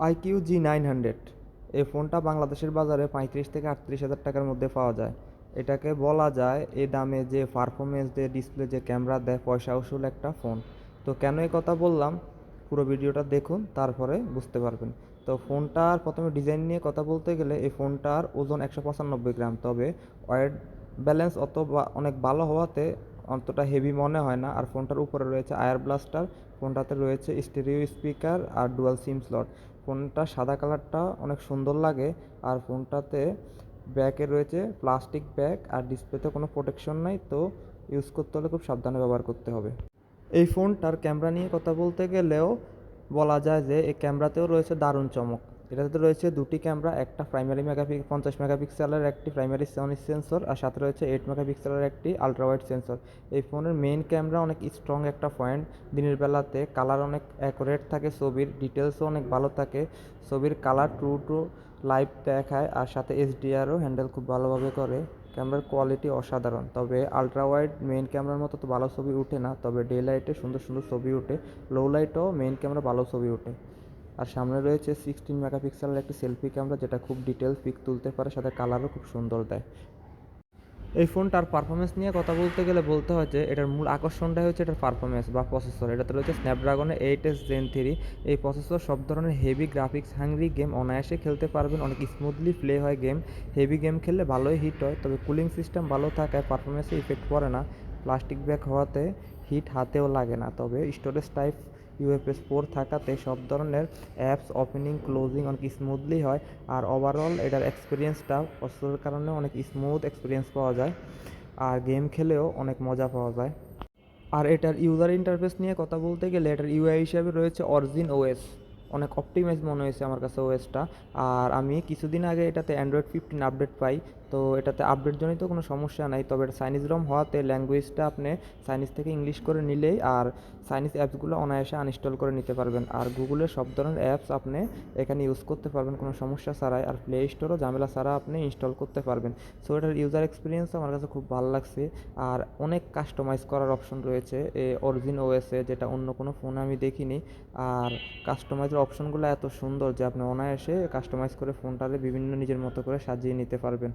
IQ-G900 এই ফোনটা বাংলাদেশের বাজারে 35 থেকে 38 হাজার টাকার মধ্যে পাওয়া যায়। এটাকে বলা যায় এই দামে যে পারফরমেন্স দেয়, ডিসপ্লে যে ক্যামেরা দেয়, পয়সা উসুল একটা ফোন। তো কেন এই কথা বললাম, পুরো ভিডিওটা দেখুন, তারপরে বুঝতে পারবেন। তো ফোনটার প্রথমে ডিজাইন নিয়ে কথা বলতে গেলে এই ফোনটার ওজন 195 গ্রাম, তবে ওয়েট ব্যালেন্স অনেক ভালো হওয়াতে অতটা হেভি মনে হয় না। আর ফোনটার উপরে রয়েছে আয়ার ব্লাস্টার, ফোনটাতে রয়েছে স্টেরিও স্পিকার আর ডুয়াল সিম স্লট। ফোনটা সাদা কালারটা অনেক সুন্দর লাগে। আর ফোনটাতে ব্যাকে রয়েছে প্লাস্টিক ব্যাগ, আর ডিসপ্লেতে কোনো প্রোটেকশন নাই, তো ইউজ করতে হলে খুব সাবধানে ব্যবহার করতে হবে। এই ফোনটার ক্যামেরা নিয়ে কথা বলতে গেলেও বলা যায় যে এই ক্যামেরাতেও রয়েছে দারুণ চমক। এটাতে রয়েছে দুটি ক্যামেরা, একটা প্রাইমারি 50 মেগাপিক্সেলের একটি প্রাইমারি সনিক সেন্সর, আর সাথে রয়েছে 8 মেগাপিক্সেলের একটি আলট্রা ওয়াইড সেন্সর। এই ফোনের মেইন ক্যামেরা অনেক স্ট্রং একটা পয়েন্ট। দিনের বেলাতে কালার অনেক অ্যাকুরেট থাকে, ছবির ডিটেলসও অনেক ভালো থাকে, ছবির কালার ট্রু টু লাইভ দেখায়, আর সাথে এইচডিআরও হ্যান্ডেল খুব ভালোভাবে করে। ক্যামেরার কোয়ালিটি অসাধারণ, তবে আলট্রা ওয়াইড মেইন ক্যামেরার মতো তো ভালো ছবি ওঠে না, তবে ডে লাইটে সুন্দর সুন্দর ছবি ওঠে। লো লাইটেও মেইন ক্যামেরা ভালো ছবি ওঠে। আর সামনে রয়েছে 16 মেগাপিক্সেলের একটি সেলফি ক্যামেরা, যেটা খুব ডিটেলস পিক তুলতে পারে, সাথে কালারও খুব সুন্দর দেয়। এই ফোনটার পারফরমেন্স নিয়ে কথা বলতে গেলে বলতে হয় যে এটার মূল আকর্ষণটাই হচ্ছে এটার পারফরমেন্স বা প্রসেসর। এটাতে রয়েছে স্ন্যাপড্রাগনের 8S Gen 3। এই প্রসেসর সব ধরনের হেভি গ্রাফিক্স হাংরি গেম অনায়াসে খেলতে পারবেন, অনেক স্মুথলি প্লে হয় গেম। হেভি গেম খেললে ভালোই হিট হয়, তবে কুলিং সিস্টেম ভালো থাকায় পারফরমেন্সে ইফেক্ট পড়ে না। প্লাস্টিক ব্যাগ হওয়াতে হিট হাতেও লাগে না, তবে স্টোরেজ টাইপ UFS 4 থাকাতে সব ধরনের অ্যাপস ওপেনিং ক্লোজিং অনেক স্মুথলি হয়। আর ওভারঅল এটার এক্সপিরিয়েন্সটা প্রসেসরের কারণে অনেক স্মুথ এক্সপিরিয়েন্স পাওয়া যায়, আর গেম খেলেও অনেক মজা পাওয়া যায়। আর এটার ইউজার ইন্টারফেস নিয়ে কথা বলতে গেলে এটার ইউআই হিসাবে রয়েছে অরিজিন ওএস। অনেক অপটিমাইজ মনে হয়েছে আমার কাছে ওএসটা। আর আমি কিছুদিন আগে এটাতে অ্যান্ড্রয়েড 15 আপডেট পাই, তো এটাতে আপডেটজনিত কোনো সমস্যা নাই। তবে এটা চাইনিজ রম হওয়াতে ল্যাঙ্গুয়েজটা আপনি চাইনিজ থেকে ইংলিশ করে নিলেই আর চাইনিজ অ্যাপসগুলো অনায়াসে আনইনস্টল করে নিতে পারবেন। আর গুগলের সব ধরনের অ্যাপস আপনি এখানে ইউজ করতে পারবেন কোনো সমস্যা ছাড়াই, আর প্লে স্টোরও ঝামেলা ছাড়া আপনি ইনস্টল করতে পারবেন। সো এটার ইউজার এক্সপিরিয়েন্স আমার কাছে খুব ভালো লাগছে। আর অনেক কাস্টমাইজ করার অপশন রয়েছে এই অরিজিন ওএসে, যেটা অন্য কোনো ফোনে আমি দেখিনি। আর কাস্টমাইজের অপশনগুলো এত সুন্দর যে আপনি অনায়াসে কাস্টমাইজ করে ফোনটারে বিভিন্ন নিজের মতো করে সাজিয়ে নিতে পারবেন।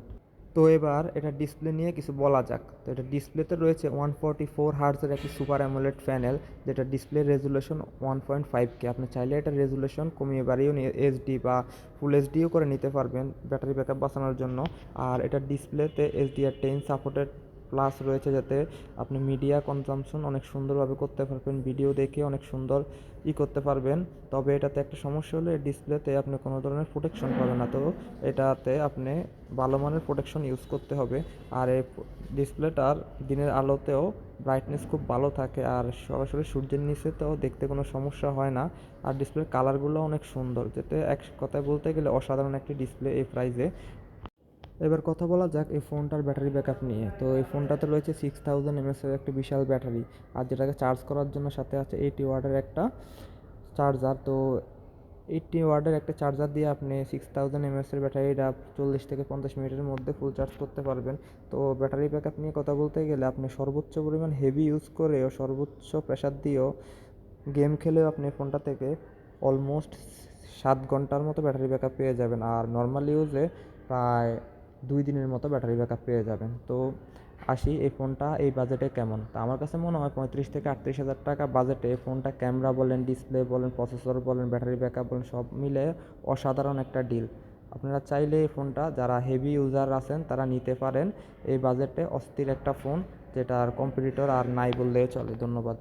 তো এবার এটা ডিসপ্লে নিয়ে কিছু বলা যাক। তো এটা ডিসপ্লেতে রয়েছে 144 হার্টজের একটি সুপার অ্যামোলেড প্যানেল, যেটা ডিসপ্লে রেজুলেশন 1.5K। আপনি চাইলে এটা রেজুলেশন কমিয়ে বাড়িয়েও এইচডি বা ফুল এইচডিও করে নিতে পারবেন ব্যাটারি ব্যাকআপ বাঁচানোর জন্য। আর এটা ডিসপ্লেতে HDR10 সাপোর্টেড প্লাস রয়েছে, যাতে আপনি মিডিয়া কনজামশন অনেক সুন্দরভাবে করতে পারবেন, ভিডিও দেখে অনেক সুন্দর করতে পারবেন। তবে এটাতে একটা সমস্যা হলো ডিসপ্লেতে আপনি কোনো ধরনের প্রোটেকশন পাবেন না, তো এটাতে আপনি ভালো মানের প্রোটেকশন ইউজ করতে হবে। আর এই ডিসপ্লেটার দিনের আলোতেও ব্রাইটনেস খুব ভালো থাকে, আর সরাসরি সূর্যের নিচেতেও দেখতে কোনো সমস্যা হয় না। আর ডিসপ্লের কালারগুলো অনেক সুন্দর, যেতে এক কথায় বলতে গেলে অসাধারণ একটি ডিসপ্লে এই প্রাইসে। এবার কথা বলা যাক এই ফোনটার ব্যাটারি ব্যাকআপ নিয়ে। তো এই ফোনটাতে রয়েছে 6000 mAh একটি বিশাল ব্যাটারি, আর যেটাকে চার্জ করার জন্য সাথে আছে 80 ওয়াটের একটা চার্জার। তো 80 ওয়াটের একটা চার্জার দিয়ে আপনি 6000 mAh ব্যাটারিটা 40 থেকে 50 মিনিটের মধ্যে ফুল চার্জ করতে পারবেন। তো ব্যাটারি ব্যাকআপ নিয়ে কথা বলতে গেলে আপনি সর্বোচ্চ পরিমাণ হেভি ইউজ করেও সর্বোচ্চ প্রেশার দিয়েও গেম খেলেও আপনি ফোনটা থেকে অলমোস্ট 7 ঘন্টার মতো ব্যাটারি ব্যাকআপ পেয়ে যাবেন, আর নর্মাল ইউজে প্রায় 2 দিনের মতো ব্যাটারি ব্যাকআপ পেয়ে যাবেন। তো আসি এই ফোনটা এই বাজেটে কেমন। তা আমার কাছে মনে হয় 35 থেকে 38 হাজার টাকা বাজেটে এই ফোনটা ক্যামেরা বলেন, ডিসপ্লে বলেন, প্রসেসর বলেন, ব্যাটারি ব্যাকআপ বলেন, সব মিলে অসাধারণ একটা ডিল। আপনারা চাইলে এই ফোনটা যারা হেভি ইউজার আছেন তারা নিতে পারেন। এই বাজেটে অস্থির একটা ফোন, যেটার কম্পিটিটর আর নাই বললেই চলে। ধন্যবাদ।